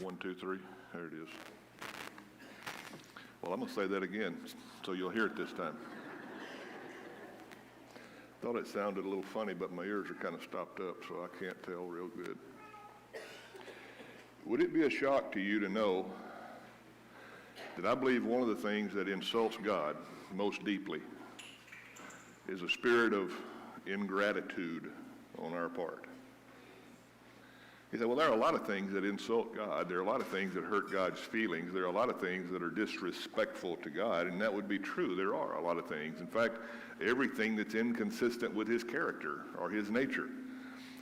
1, 2, 3. There it is. Well, I'm going to say that again so you'll hear it this time. Thought it sounded a little funny, but my ears are kind of stopped up, so I can't tell real good. Would it be a shock to you to know that I believe one of the things that insults God most deeply is a spirit of ingratitude on our part? You say, well, there are a lot of things that insult God. There are a lot of things that hurt God's feelings. There are a lot of things that are disrespectful to God, and that would be true. There are a lot of things. In fact, everything that's inconsistent with his character or his nature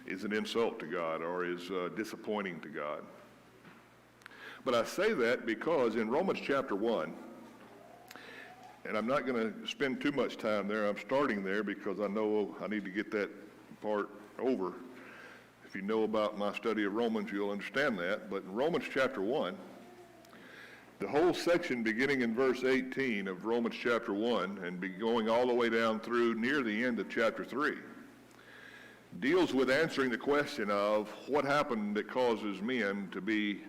is an insult to God or is disappointing to God. But I say that because in Romans chapter 1, and I'm not going to spend too much time there. I'm starting there because I know I need to get that part over. If you know about my study of Romans, you'll understand that. But in Romans chapter 1, the whole section beginning in verse 18 of Romans chapter 1 and going all the way down through near the end of chapter 3 deals with answering the question of what happened that causes men to be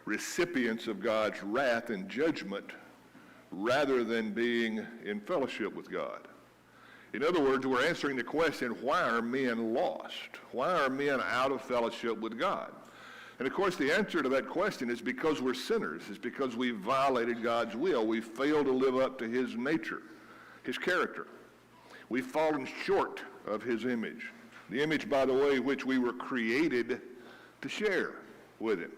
recipients of God's wrath and judgment rather than being in fellowship with God. In other words, we're answering the question, why are men lost? Why are men out of fellowship with God? And of course, the answer to that question is because we're sinners. It's because we've violated God's will. We've failed to live up to his nature, his character. We've fallen short of his image. The image, by the way, which we were created to share with him.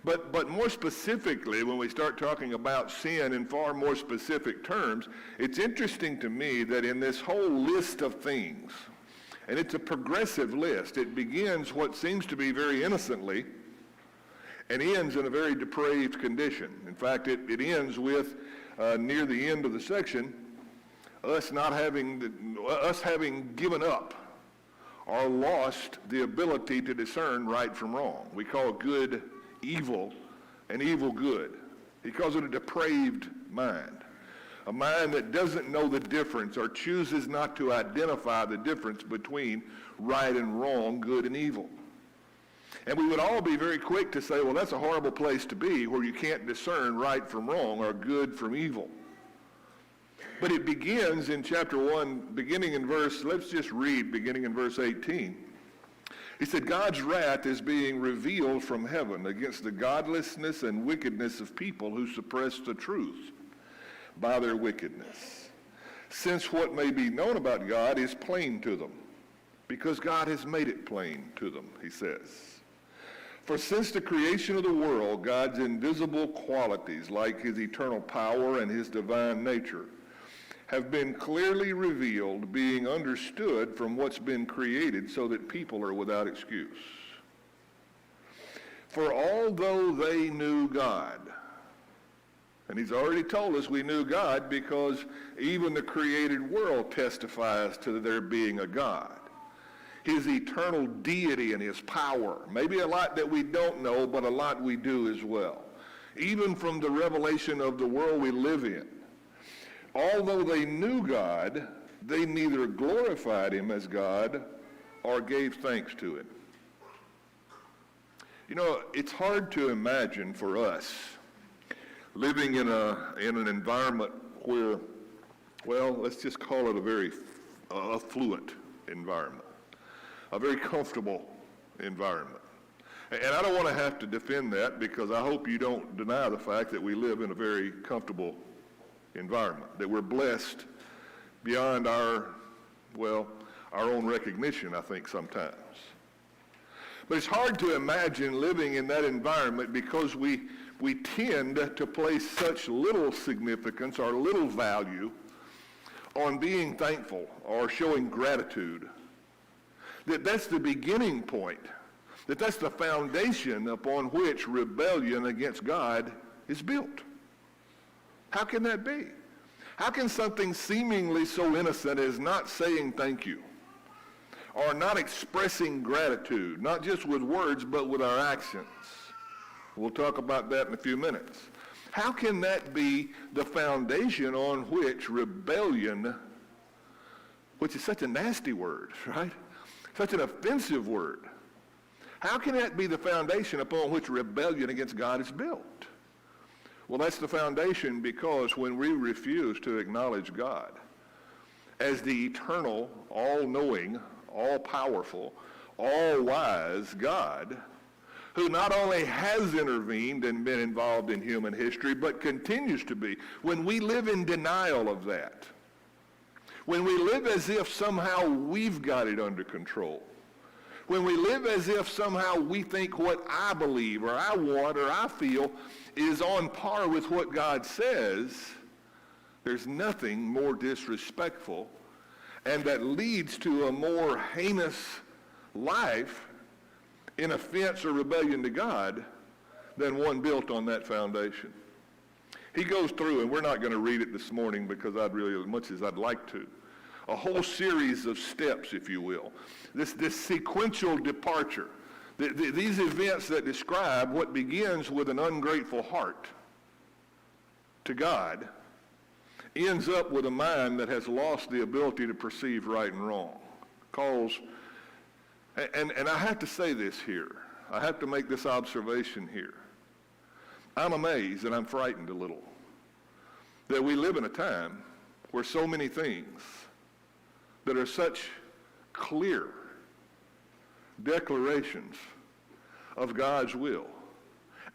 But more specifically, when we start talking about sin in far more specific terms, it's interesting to me that in this whole list of things, and it's a progressive list, it begins what seems to be very innocently and ends in a very depraved condition. In fact, it ends with, near the end of the section, us having given up or lost the ability to discern right from wrong. We call good evil and evil good. He calls it a depraved mind. A mind that doesn't know the difference or chooses not to identify the difference between right and wrong, good and evil. And we would all be very quick to say, well, that's a horrible place to be where you can't discern right from wrong or good from evil. But it begins in chapter 1, beginning in verse 18. He said, God's wrath is being revealed from heaven against the godlessness and wickedness of people who suppress the truth by their wickedness. Since what may be known about God is plain to them, because God has made it plain to them, he says. For since the creation of the world, God's invisible qualities, like his eternal power and his divine nature, have been clearly revealed, being understood from what's been created, so that people are without excuse. For although they knew God, and he's already told us we knew God because even the created world testifies to there being a God. His eternal deity and his power. Maybe a lot that we don't know, but a lot we do as well. Even from the revelation of the world we live in. Although they knew God, they neither glorified him as God or gave thanks to him. You know, it's hard to imagine for us living in an environment where, well, let's just call it a very affluent environment, a very comfortable environment. And I don't want to have to defend that because I hope you don't deny the fact that we live in a very comfortable environment, that we're blessed beyond our own recognition, I think, sometimes. But it's hard to imagine living in that environment because we tend to place such little significance or little value on being thankful or showing gratitude. That's the beginning point, that's the foundation upon which rebellion against God is built. How can that be? How can something seemingly so innocent as not saying thank you or not expressing gratitude, not just with words but with our actions? We'll talk about that in a few minutes. How can that be the foundation on which rebellion, which is such a nasty word, right? Such an offensive word. How can that be the foundation upon which rebellion against God is built? Well, that's the foundation because when we refuse to acknowledge God as the eternal, all-knowing, all-powerful, all-wise God, who not only has intervened and been involved in human history, but continues to be, when we live in denial of that, when we live as if somehow we've got it under control, when we live as if somehow we think what I believe or I want or I feel is on par with what God says, there's nothing more disrespectful and that leads to a more heinous life in offense or rebellion to God than one built on that foundation. He goes through, and we're not going to read it this morning because I'd really, as much as I'd like to, a whole series of steps, if you will. This sequential departure. These events that describe what begins with an ungrateful heart to God ends up with a mind that has lost the ability to perceive right and wrong. And I have to say this here. I have to make this observation here. I'm amazed and I'm frightened a little that we live in a time where so many things that are such clear declarations of God's will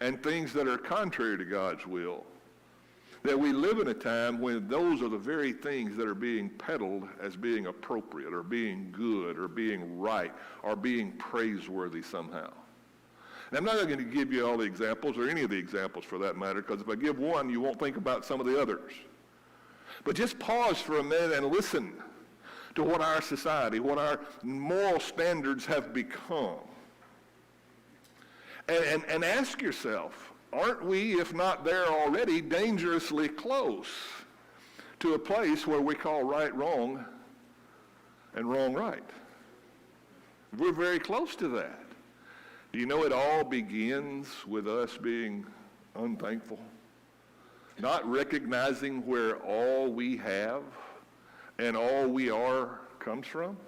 and things that are contrary to God's will, that we live in a time when those are the very things that are being peddled as being appropriate or being good or being right or being praiseworthy somehow. And I'm not going to give you all the examples or any of the examples for that matter, because if I give one, you won't think about some of the others. But just pause for a minute and listen to what our society, what our moral standards have become. And ask yourself, aren't we, if not there already, dangerously close to a place where we call right wrong and wrong right? We're very close to that. Do you know it all begins with us being unthankful? Not recognizing where all we have and all we are comes from?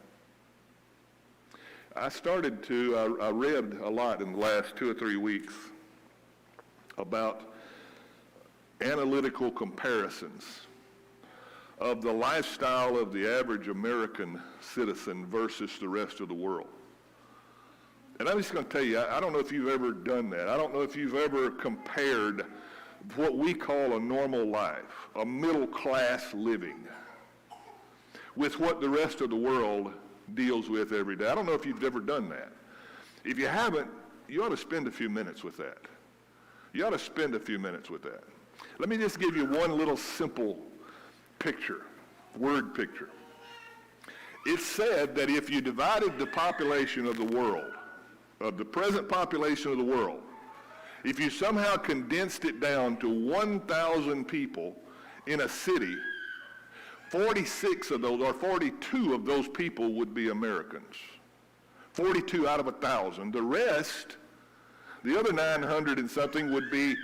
I read a lot in the last 2 or 3 weeks about analytical comparisons of the lifestyle of the average American citizen versus the rest of the world. And I'm just going to tell you, I don't know if you've ever done that. I don't know if you've ever compared what we call a normal life, a middle-class living, with what the rest of the world deals with every day. I don't know if you've ever done that. If you haven't, you ought to spend a few minutes with that. You ought to spend a few minutes with that. Let me just give you one little simple picture, word picture. It's said that if you divided the population of the world, of the present population of the world, if you somehow condensed it down to 1,000 people in a city, 46 of those, or 42 of those people would be Americans. 42 out of 1,000. The rest, the other 900 and something, would be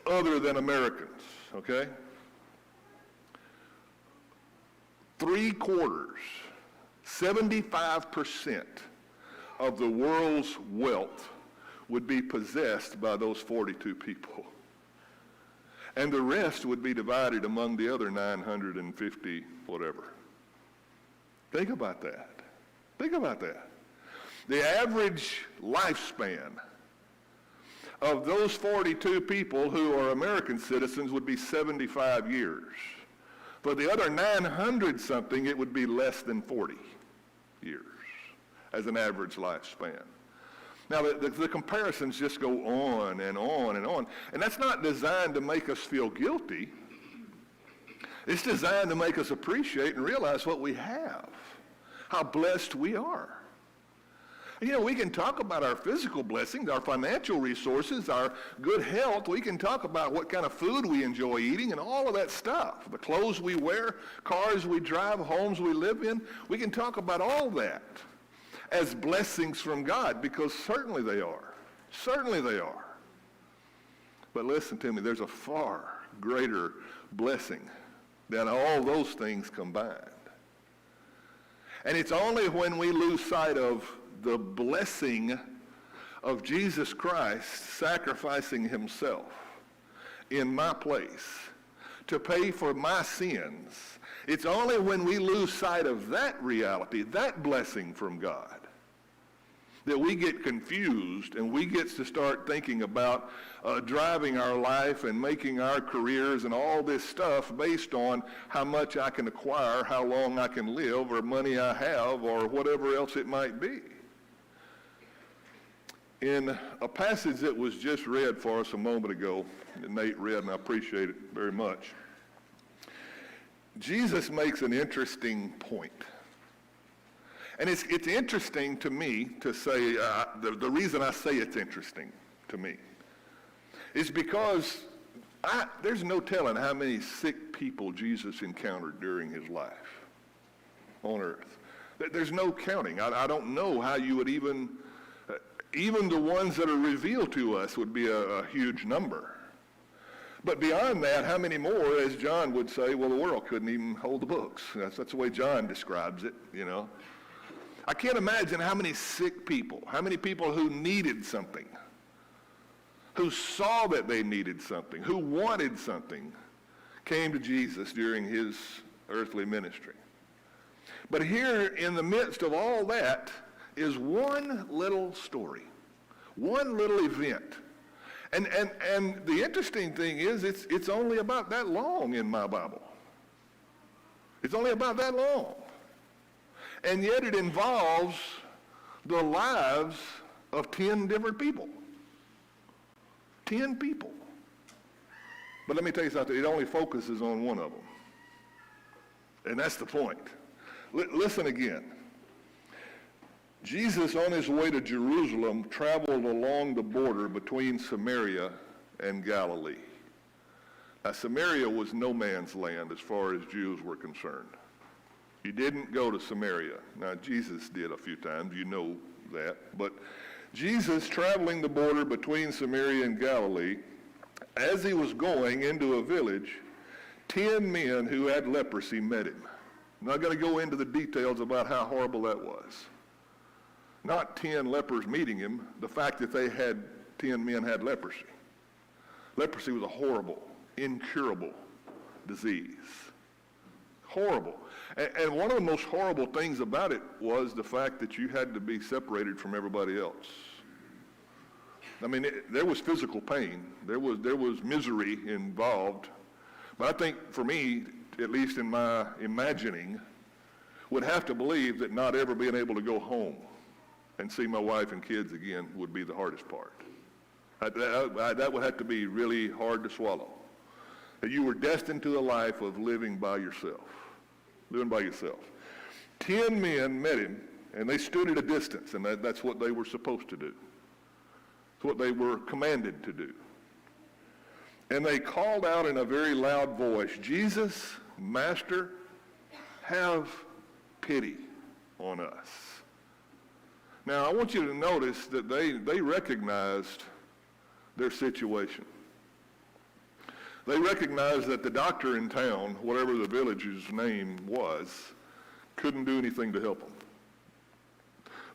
other than Americans, okay? 3/4, 75% of the world's wealth would be possessed by those 42 people. And the rest would be divided among the other 950 whatever. Think about that. Think about that. The average lifespan of those 42 people who are American citizens would be 75 years. For the other 900 something, it would be less than 40 years as an average lifespan. Now, the comparisons just go on and on and on. And that's not designed to make us feel guilty. It's designed to make us appreciate and realize what we have, how blessed we are. You know, we can talk about our physical blessings, our financial resources, our good health. We can talk about what kind of food we enjoy eating and all of that stuff. The clothes we wear, cars we drive, homes we live in. We can talk about all that as blessings from God, because certainly they are. Certainly they are. But listen to me, there's a far greater blessing than all those things combined. And it's only when we lose sight of the blessing of Jesus Christ sacrificing himself in my place to pay for my sins. It's only when we lose sight of that reality, that blessing from God, that we get confused and we get to start thinking about driving our life and making our careers and all this stuff based on how much I can acquire, how long I can live, or money I have, or whatever else it might be. In a passage that was just read for us a moment ago, that Nate read, and I appreciate it very much, Jesus makes an interesting point. And it's interesting to me to say, the reason I say it's interesting to me is because there's no telling how many sick people Jesus encountered during his life on earth. There's no counting. I don't know how you would even the ones that are revealed to us would be a huge number. But beyond that, how many more, as John would say, well, the world couldn't even hold the books. That's the way John describes it, you know. I can't imagine how many sick people, how many people who needed something, who saw that they needed something, who wanted something, came to Jesus during his earthly ministry. But here in the midst of all that is one little story, one little event. And the interesting thing is it's only about that long in my Bible. It's only about that long. And yet it involves the lives of 10 different people. 10 people. But let me tell you something, it only focuses on one of them. And that's the point. Listen again. Jesus, on his way to Jerusalem, traveled along the border between Samaria and Galilee. Now, Samaria was no man's land as far as Jews were concerned. He didn't go to Samaria. Now, Jesus did a few times, you know that. But Jesus, traveling the border between Samaria and Galilee, as he was going into a village, 10 men who had leprosy met him. I'm not going to go into the details about how horrible that was. Not 10 lepers meeting him, the fact that 10 men had leprosy. Leprosy was a horrible, incurable disease. Horrible. And one of the most horrible things about it was the fact that you had to be separated from everybody else. I mean, there was physical pain. There was misery involved. But I think for me, at least in my imagining, would have to believe that not ever being able to go home and see my wife and kids again would be the hardest part. That would have to be really hard to swallow. That you were destined to a life of living by yourself. 10 men met him, and they stood at a distance, and that's what they were supposed to do. It's what they were commanded to do. And they called out in a very loud voice, "Jesus, Master, have pity on us." Now, I want you to notice that they recognized their situation. They recognized that the doctor in town, whatever the village's name was, couldn't do anything to help them.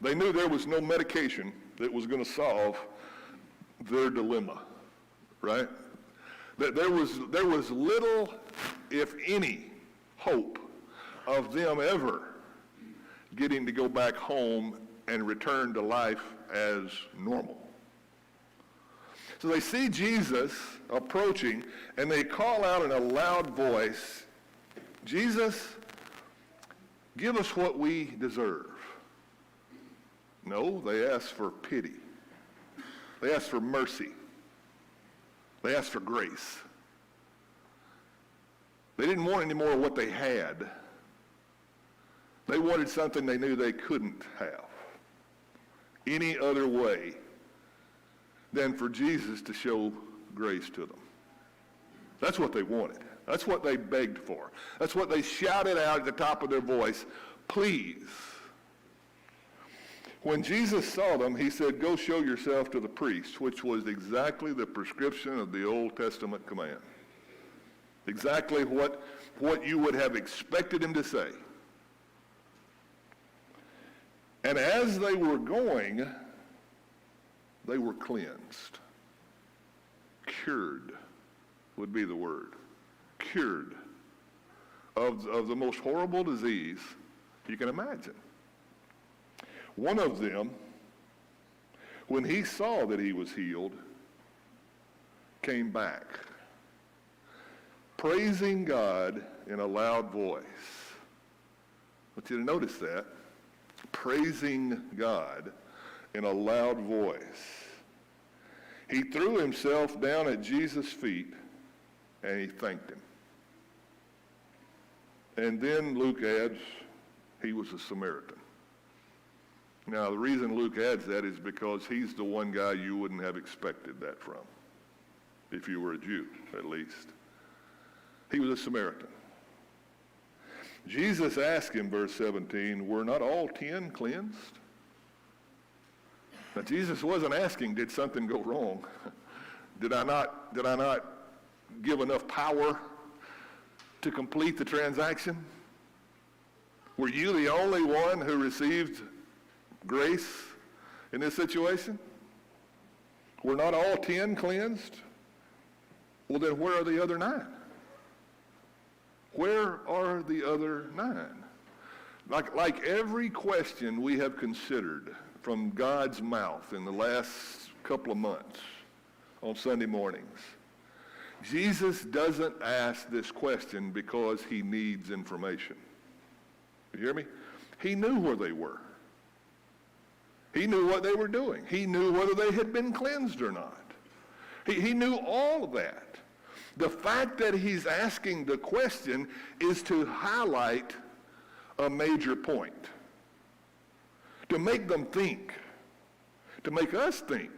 They knew there was no medication that was going to solve their dilemma, right? That there was little, if any, hope of them ever getting to go back home and return to life as normal. So they see Jesus approaching, and they call out in a loud voice, "Jesus, give us what we deserve." No, they ask for pity. They ask for mercy. They asked for grace. They didn't want any more of what they had. They wanted something they knew they couldn't have any other way than for Jesus to show grace to them. That's what they wanted. That's what they begged for. That's what they shouted out at the top of their voice, "Please." When Jesus saw them, he said, "Go show yourself to the priest," which was exactly the prescription of the Old Testament command. Exactly what you would have expected him to say. And as they were going, They were cleansed. Cured would be the word. Cured of the most horrible disease you can imagine. One of them, when he saw that he was healed, came back, praising God in a loud voice. I want you to notice that. Praising God in a loud voice. He threw himself down at Jesus' feet and he thanked him. And then Luke adds, he was a Samaritan. Now, the reason Luke adds that is because he's the one guy you wouldn't have expected that from, if you were a Jew, at least. He was a Samaritan. Jesus asked him, verse 17, were not all 10 cleansed? Now, Jesus wasn't asking, did something go wrong? Did I not give enough power to complete the transaction? Were you the only one who received grace in this situation? Were not all 10 cleansed? Well, then where are the other 9? Where are the other 9? Like every question we have considered from God's mouth in the last couple of months on Sunday mornings, Jesus doesn't ask this question because he needs information. You hear me? He knew where they were. He knew what they were doing. He knew whether they had been cleansed or not. He knew all of that. The fact that he's asking the question is to highlight a major point, to make them think, to make us think,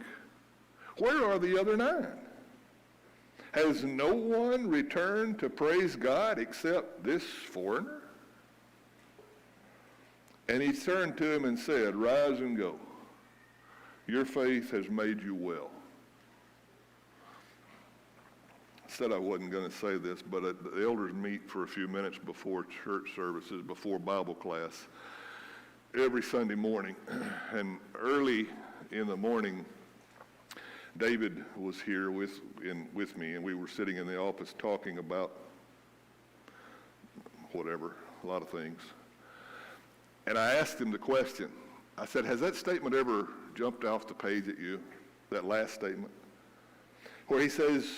where are the other 9? Has no one returned to praise God except this foreigner? And he turned to him and said, rise and go. Your faith has made you well. I said I wasn't going to say this, but the elders meet for a few minutes before church services, before Bible class, every Sunday morning. And early in the morning, David was here with me, and we were sitting in the office talking about whatever, a lot of things. And I asked him the question. I said, has that statement ever jumped off the page at you, that last statement? Where he says,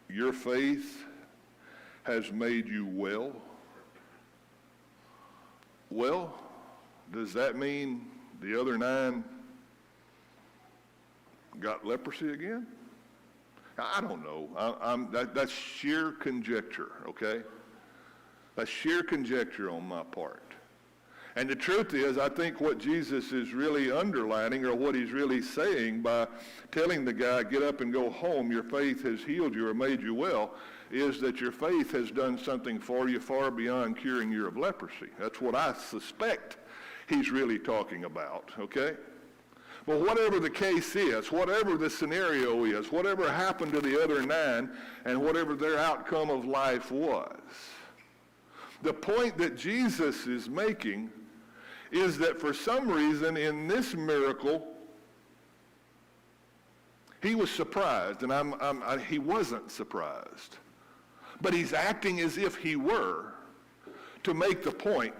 your faith has made you well. Well, does that mean the other 9 got leprosy again? I don't know. That's sheer conjecture, okay? That's sheer conjecture on my part. And the truth is, I think what Jesus is really underlining, or what he's really saying by telling the guy, get up and go home, your faith has healed you or made you well, is that your faith has done something for you far beyond curing you of leprosy. That's what I suspect he's really talking about, okay? But whatever the case is, whatever the scenario is, whatever happened to the other 9, and whatever their outcome of life was, the point that Jesus is making is that for some reason in this miracle, he was surprised, and he wasn't surprised. But he's acting as if he were, to make the point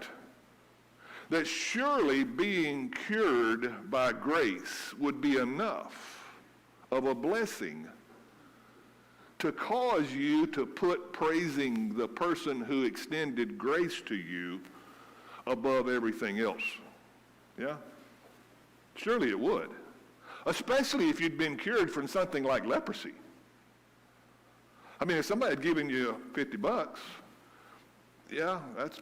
that surely being cured by grace would be enough of a blessing to cause you to put praising the person who extended grace to you above everything else. Yeah? Surely it would. Especially if you'd been cured from something like leprosy. I mean, if somebody had given you $50, yeah, that's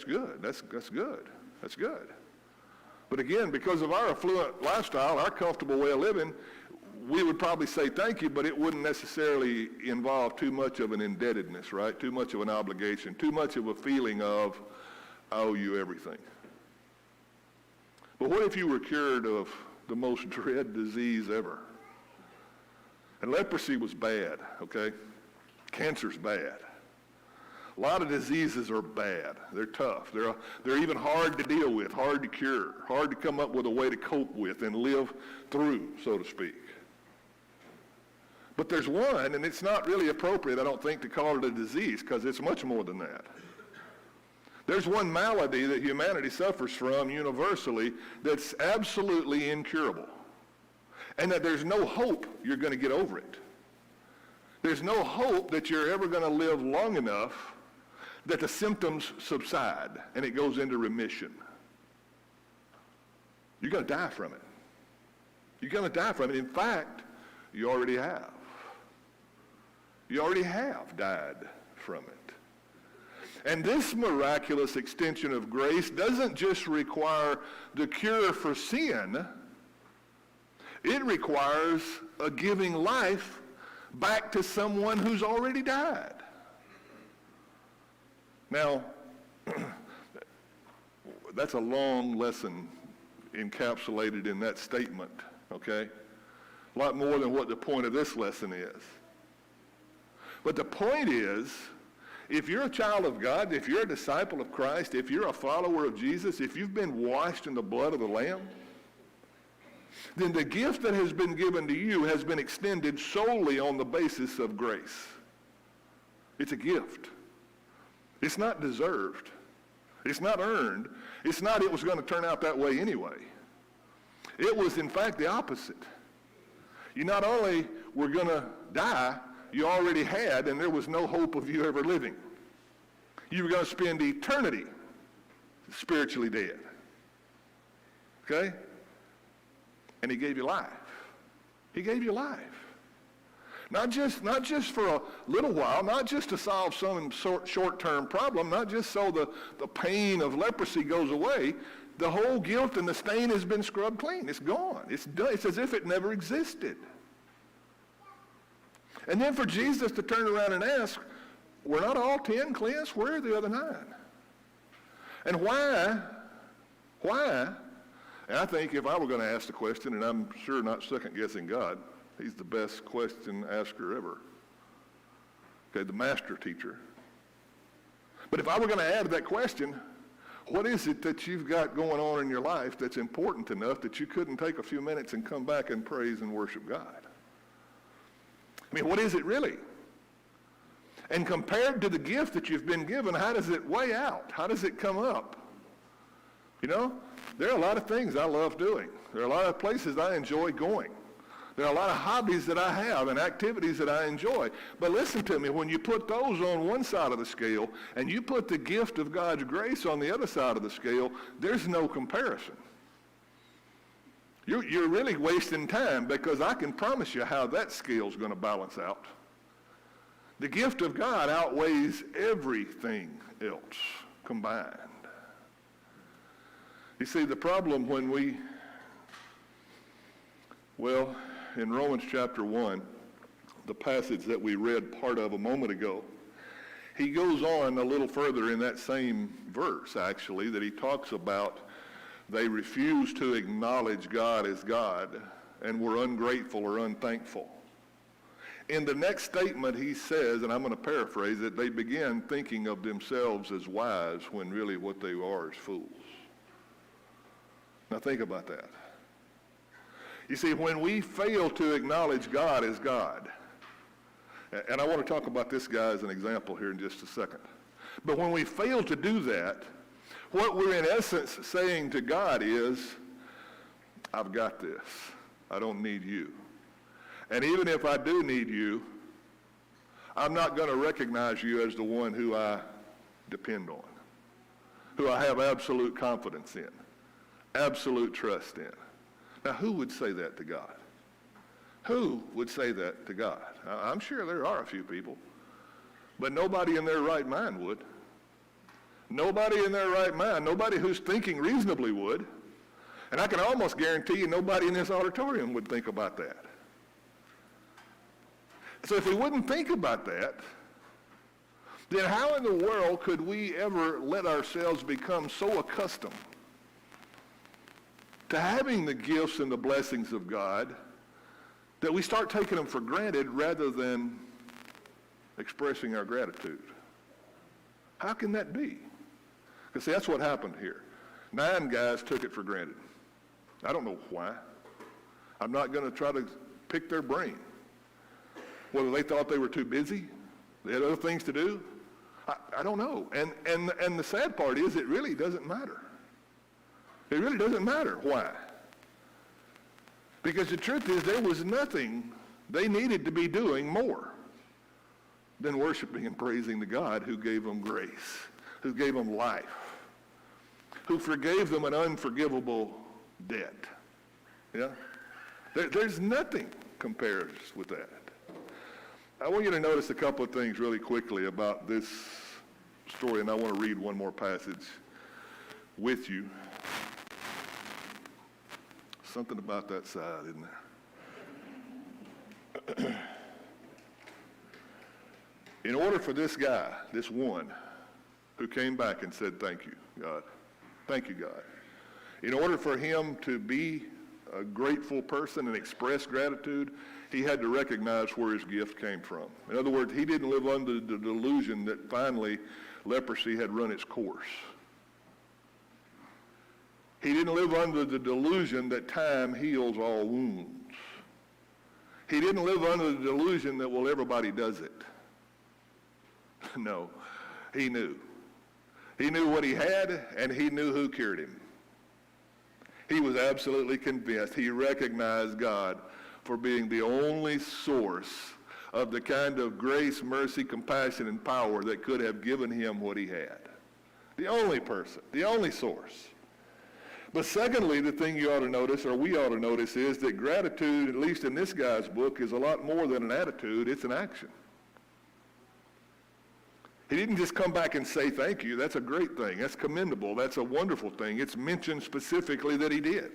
good. That's good. That's good. But again, because of our affluent lifestyle, our comfortable way of living, we would probably say thank you, but it wouldn't necessarily involve too much of an indebtedness, right? Too much of an obligation, too much of a feeling of, I owe you everything. But what if you were cured of the most dread disease ever? And leprosy was bad, okay? Cancer's bad. A lot of diseases are bad. They're tough. They're even hard to deal with, hard to cure, hard to come up with a way to cope with and live through, so to speak. But there's one, and it's not really appropriate, I don't think, to call it a disease, because it's much more than that. There's one malady that humanity suffers from universally that's absolutely incurable, and that there's no hope you're going to get over it. There's no hope that you're ever going to live long enough that the symptoms subside and it goes into remission. You're going to die from it. You're going to die from it. In fact, you already have. You already have died from it. And this miraculous extension of grace doesn't just require the cure for sin. It requires a giving life back to someone who's already died. Now, that's a long lesson encapsulated in that statement, okay? A lot more than what the point of this lesson is. But the point is, if you're a child of God, if you're a disciple of Christ, if you're a follower of Jesus, if you've been washed in the blood of the Lamb, then the gift that has been given to you has been extended solely on the basis of grace. It's a gift. It's not deserved. It's not earned. It's not it was going to turn out that way anyway. It was, in fact, the opposite. You not only were going to die, you already had, and there was no hope of you ever living. You were going to spend eternity spiritually dead. Okay? And he gave you life. He gave you life. Not just for a little while, not just to solve some short-term problem, not just so the pain of leprosy goes away. The whole guilt and the stain has been scrubbed clean. It's gone. It's done. It's as if it never existed. And then for Jesus to turn around and ask, were not all 10 cleansed? Where are the other 9? And why? And I think if I were going to ask the question, and I'm sure not second-guessing God, he's the best question asker ever. Okay, the master teacher. But if I were going to add to that question, what is it that you've got going on in your life that's important enough that you couldn't take a few minutes and come back and praise and worship God? I mean, what is it really? And compared to the gift that you've been given, how does it weigh out? How does it come up? You know, there are a lot of things I love doing. There are a lot of places I enjoy going. There are a lot of hobbies that I have and activities that I enjoy. But listen to me, when you put those on one side of the scale and you put the gift of God's grace on the other side of the scale, there's no comparison. You're really wasting time, because I can promise you how that scale's going to balance out. The gift of God outweighs everything else combined. You see, the problem when in Romans chapter 1, the passage that we read part of a moment ago, he goes on a little further in that same verse, actually, that he talks about they refused to acknowledge God as God and were ungrateful or unthankful. In the next statement he says, and I'm going to paraphrase it, they began thinking of themselves as wise when really what they are is fools. Now think about that. You see, when we fail to acknowledge God as God, and I want to talk about this guy as an example here in just a second, but when we fail to do that, what we're in essence saying to God is, I've got this. I don't need you. And even if I do need you, I'm not going to recognize you as the one who I depend on, who I have absolute confidence in, absolute trust in. Now, who would say that to God? Who would say that to God? I'm sure there are a few people, but nobody in their right mind would. Nobody in their right mind, nobody who's thinking reasonably would. And I can almost guarantee you nobody in this auditorium would think about that. So if we wouldn't think about that, then how in the world could we ever let ourselves become so accustomed to having the gifts and the blessings of God that we start taking them for granted rather than expressing our gratitude? How can that be? Because see, that's what happened here. 9 guys took it for granted. I don't know why. I'm not going to try to pick their brain. Whether they thought they were too busy, they had other things to do, I don't know. And the sad part is it really doesn't matter. It really doesn't matter. Why? Because the truth is there was nothing they needed to be doing more than worshiping and praising the God who gave them grace, who gave them life, who forgave them an unforgivable debt. Yeah? There's nothing compares with that. I want you to notice a couple of things really quickly about this story, and I want to read one more passage with you. Something about that side, isn't there? In order for this guy, this one, who came back and said, thank you, God. Thank you, God. In order for him to be a grateful person and express gratitude, he had to recognize where his gift came from. In other words, he didn't live under the delusion that finally leprosy had run its course. He didn't live under the delusion that time heals all wounds. He didn't live under the delusion that, well, everybody does it. No, he knew. He knew what he had, and he knew who cured him. He was absolutely convinced. He recognized God for being the only source of the kind of grace, mercy, compassion, and power that could have given him what he had. The only person, the only source. But secondly, the thing you ought to notice, or we ought to notice, is that gratitude, at least in this guy's book, is a lot more than an attitude. It's an action. He didn't just come back and say thank you. That's a great thing. That's commendable. That's a wonderful thing. It's mentioned specifically that he did.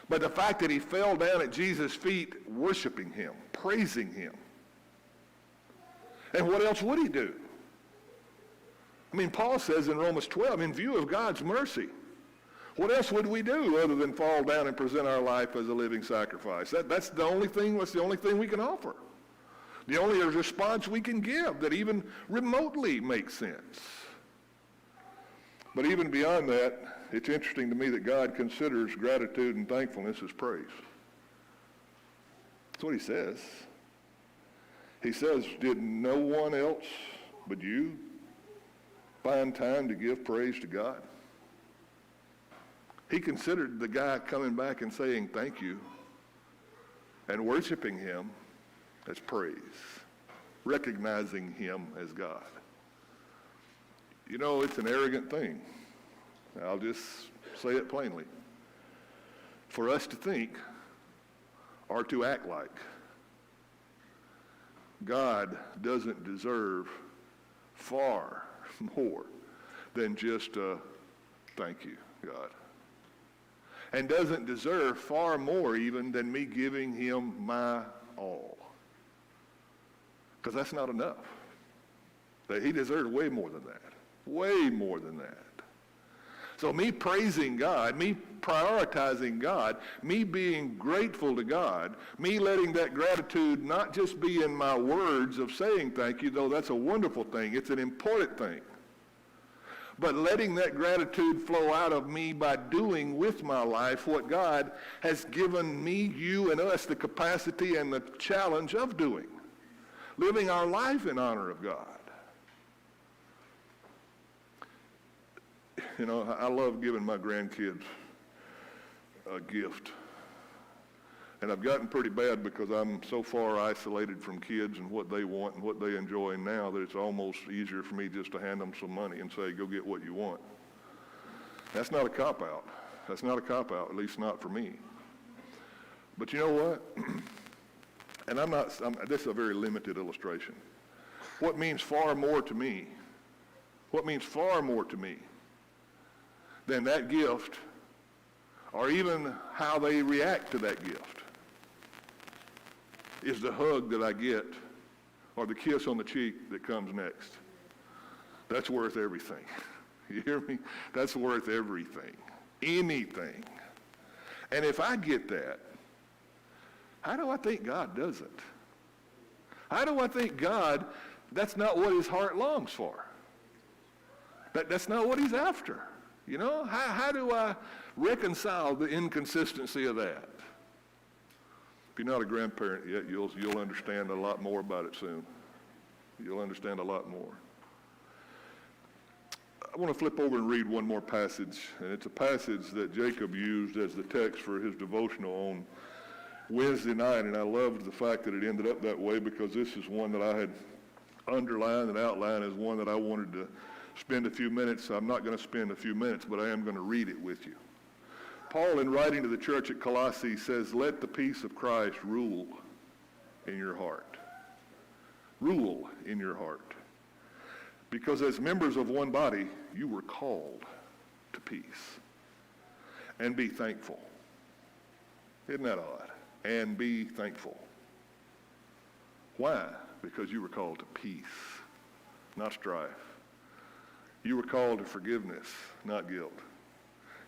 But the fact that he fell down at Jesus' feet worshiping him, praising him. And what else would he do? I mean, Paul says in Romans 12, in view of God's mercy, what else would we do other than fall down and present our life as a living sacrifice? That's the only thing we can offer. The only response we can give that even remotely makes sense. But even beyond that, it's interesting to me that God considers gratitude and thankfulness as praise. That's what he says. He says, did no one else but you find time to give praise to God? He considered the guy coming back and saying thank you and worshiping him as praise, recognizing him as God. You know, it's an arrogant thing. I'll just say it plainly. For us to think or to act like God doesn't deserve far more than just a thank you, God. And doesn't deserve far more even than me giving him my all. Because that's not enough. He deserves way more than that. Way more than that. So me praising God, me prioritizing God, me being grateful to God, me letting that gratitude not just be in my words of saying thank you, though that's a wonderful thing, it's an important thing, but letting that gratitude flow out of me by doing with my life what God has given me, you, and us the capacity and the challenge of doing. Living our life in honor of God. You know, I love giving my grandkids a gift. And I've gotten pretty bad because I'm so far isolated from kids and what they want and what they enjoy now that it's almost easier for me just to hand them some money and say, go get what you want. That's not a cop-out. That's not a cop-out, at least not for me. But you know what? And this is a very limited illustration. What means far more to me than that gift, or even how they react to that gift, is the hug that I get or the kiss on the cheek that comes next. That's worth everything. You hear me? That's worth everything. Anything. And if I get that, how do I think God does it? How do I think God That's not what his heart longs for. That's not what he's after. You know, how do I reconcile the inconsistency of that? If you're not a grandparent yet, you'll understand a lot more about it soon. You'll understand a lot more. I want to flip over and read one more passage, and it's a passage that Jacob used as the text for his devotional on Wednesday night, and I loved the fact that it ended up that way because this is one that I had underlined and outlined as one that I wanted to spend a few minutes. I'm not going to spend a few minutes, but I am going to read it with you. Paul, in writing to the church at Colossae, says, "Let the peace of Christ rule in your heart." Rule in your heart. Because as members of one body, you were called to peace. And be thankful. Isn't that odd? And be thankful. Why? Because you were called to peace, not strife. You were called to forgiveness, not guilt.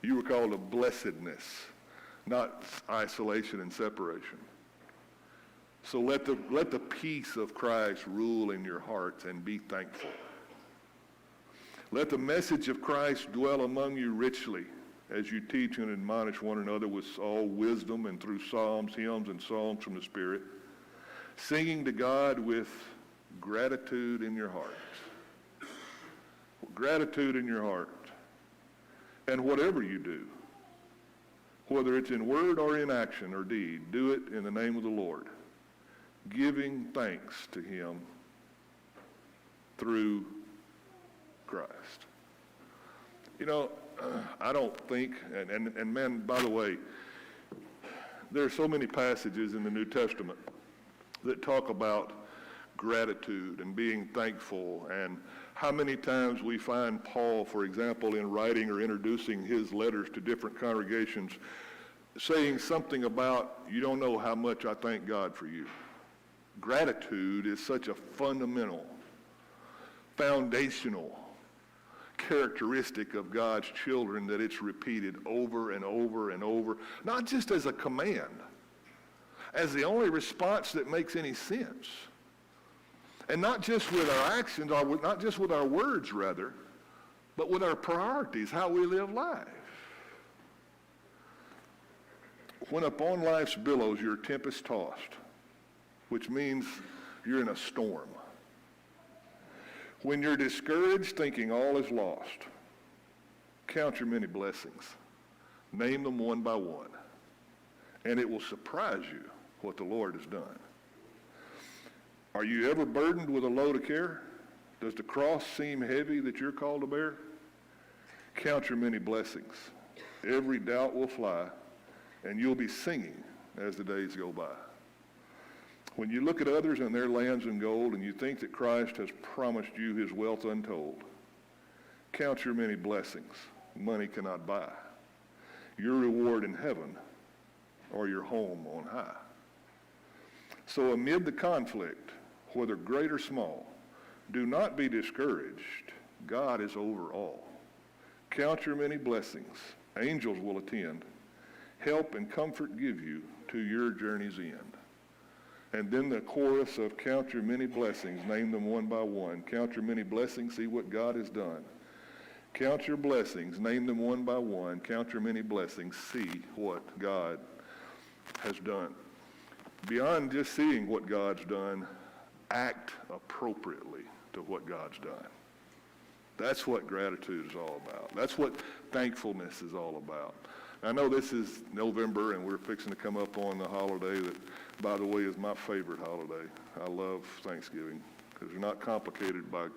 You were called to blessedness, not isolation and separation. So let the peace of Christ rule in your hearts and be thankful. Let the message of Christ dwell among you richly as you teach and admonish one another with all wisdom and through psalms, hymns, and songs from the Spirit, singing to God with gratitude in your heart. Gratitude in your heart. And whatever you do, whether it's in word or in action or deed, do it in the name of the Lord, giving thanks to him through Christ. You know, I don't think, and man, by the way, there are so many passages in the New Testament that talk about gratitude and being thankful, and how many times we find Paul, for example, in writing or introducing his letters to different congregations, saying something about, you don't know how much I thank God for you. Gratitude is such a fundamental, foundational characteristic of God's children that it's repeated over and over and over, not just as a command, as the only response that makes any sense. And not just with our actions, or not just with our words, rather, but with our priorities, how we live life. When upon life's billows you're tempest-tossed, which means you're in a storm. When you're discouraged, thinking all is lost, count your many blessings. Name them one by one. And it will surprise you what the Lord has done. Are you ever burdened with a load of care? Does the cross seem heavy that you're called to bear? Count your many blessings. Every doubt will fly, and you'll be singing as the days go by. When you look at others and their lands and gold, and you think that Christ has promised you his wealth untold, count your many blessings. Money cannot buy your reward in heaven or your home on high. So amid the conflict, whether great or small, do not be discouraged. God is over all. Count your many blessings. Angels will attend. Help and comfort give you to your journey's end. And then the chorus of count your many blessings, name them one by one. Count your many blessings, see what God has done. Count your blessings, name them one by one. Count your many blessings, see what God has done. Beyond just seeing what God's done, act appropriately to what God's done. That's what gratitude is all about. That's what thankfulness is all about. I know this is November, and we're fixing to come up on the holiday that, by the way, is my favorite holiday. I love Thanksgiving because you're not complicated by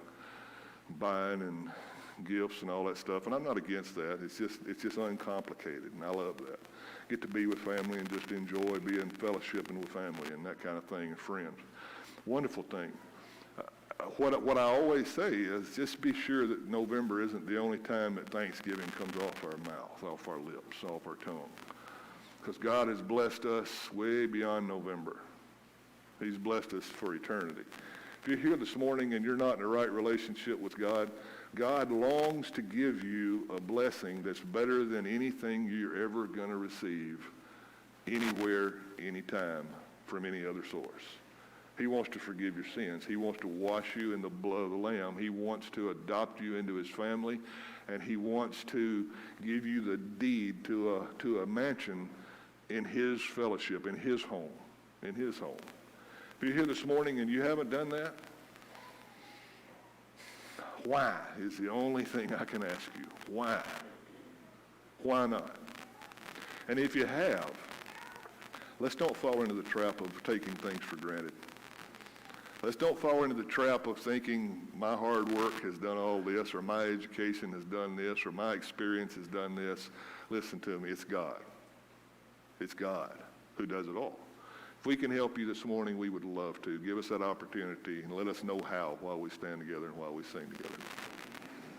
buying and gifts and all that stuff, and I'm not against that. It's just uncomplicated, and I love that. Get to be with family and just enjoy being fellowshipping with family and that kind of thing, and friends. Wonderful thing. What I always say is just be sure that November isn't the only time that Thanksgiving comes off our mouth, off our lips, off our tongue. Because God has blessed us way beyond November. He's blessed us for eternity. If you're here this morning and you're not in the right relationship with God, God longs to give you a blessing that's better than anything you're ever going to receive anywhere, anytime, from any other source. He wants to forgive your sins. He wants to wash you in the blood of the Lamb. He wants to adopt you into his family, and he wants to give you the deed to a mansion in his fellowship, in his home, in his home. If you're here this morning and you haven't done that, why is the only thing I can ask you. Why? Why not? And if you have, let's don't fall into the trap of taking things for granted. Let's don't fall into the trap of thinking my hard work has done all this, or my education has done this, or my experience has done this. Listen to me, it's God. It's God who does it all. If we can help you this morning, we would love to. Give us that opportunity and let us know how while we stand together and while we sing together.